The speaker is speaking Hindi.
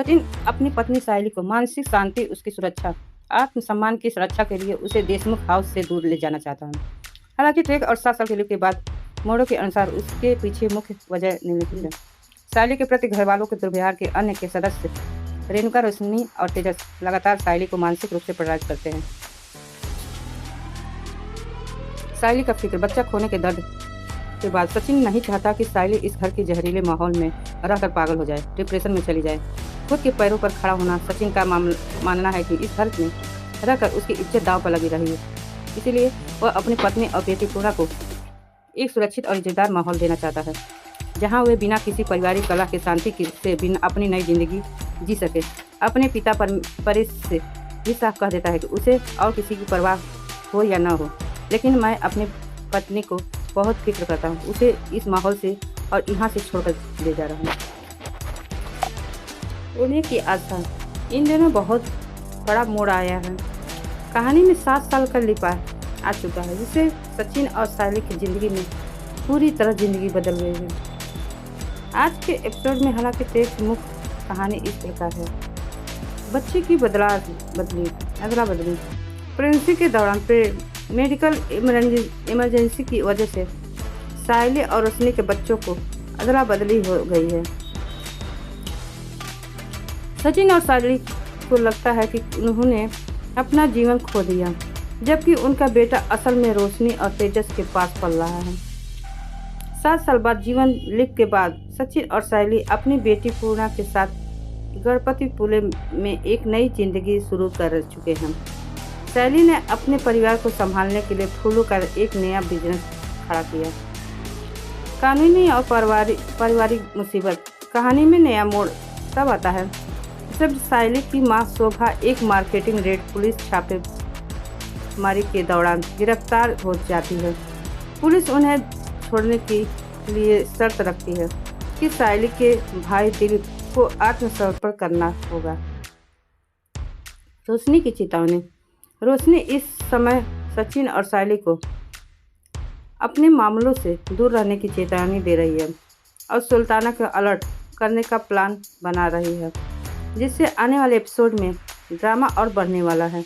सचिन अपनी पत्नी सायली को मानसिक शांति, उसकी सुरक्षा, आत्मसम्मान की सुरक्षा के लिए उसे देशमुख हाउस से दूर ले जाना चाहता है। हालांकि ट्रेक और 7 साल के लिए के बाद मोड़ों के अनुसार उसके पीछे मुख्य वजह निम्नलिखित है। सायली के प्रति घर वालों के दुर्व्यवहार के अन्य के सदस्य रेणुका, रोशनी और तेजस लगातार सायली को मानसिक रूप से प्रभावित करते हैं। सायली का फिक्र, बच्चा खोने के दर्द के बाद सचिन नहीं चाहता कि सायली इस घर के जहरीले माहौल में रहकर पागल हो जाए, डिप्रेशन में चली जाए। खुद के पैरों पर खड़ा होना सचिन का मानना है कि इस घर में रहकर उसकी इज्जत दांव पर लगी रही है। इसीलिए वह अपनी पत्नी और बेटी पूरा को एक सुरक्षित और इज्जतदार माहौल देना चाहता है, जहां वे बिना किसी पारिवारिक कलह के शांति से बिना अपनी नई जिंदगी जी सके। अपने पिता परेश से भी साफ कह देता है कि उसे और किसी की परवाह हो या न हो, लेकिन मैं अपनी पत्नी को बहुत फिक्र करता हूँ। उसे इस माहौल से और यहाँ से छोड़कर ले जा रहा हूँ। उन्हें की आस्था, इन दिनों बहुत बड़ा मोड़ आया है। कहानी में 7 साल का लिपा आ चुका है, जिससे सचिन और सायली की जिंदगी में पूरी तरह जिंदगी बदल गई है। आज के एपिसोड में हालांकि टेक्स्ट मुख्य कहानी इस प्रकार है। बच्चे की अदला बदली प्रेगनेंसी के दौरान मेडिकल इमरजेंसी की वजह से सायली और रोशनी के बच्चों को अदला बदली हो गई है। सचिन और सायली को लगता है कि उन्होंने अपना जीवन खो दिया, जबकि उनका बेटा असल में रोशनी और तेजस के पास पल रहा है। 7 साल बाद जीवन लिप के बाद सचिन और सायली अपनी बेटी पूर्णा के साथ गणपतिपुले में एक नई जिंदगी शुरू कर चुके हैं। सायली ने अपने परिवार को संभालने के लिए फूलों का एक नया बिजनेस खड़ा किया। कानूनी और पारिवारिक मुसीबत, कहानी में नया मोड़ तब आता है जब सायली की मां शोभा एक मार्केटिंग रेड पुलिस छापेमारी के दौरान गिरफ्तार हो जाती है। पुलिस उन्हें छोड़ने के लिए शर्त रखती है कि सायली के भाई दिलीप को आत्मसमर्पण करना होगा। रोशनी की चेतावनी, रोशनी इस समय सचिन और सायली को अपने मामलों से दूर रहने की चेतावनी दे रही है और सुल्ताना को अलर्ट करने का प्लान बना रही है, जिससे आने वाले एपिसोड में ड्रामा और बढ़ने वाला है।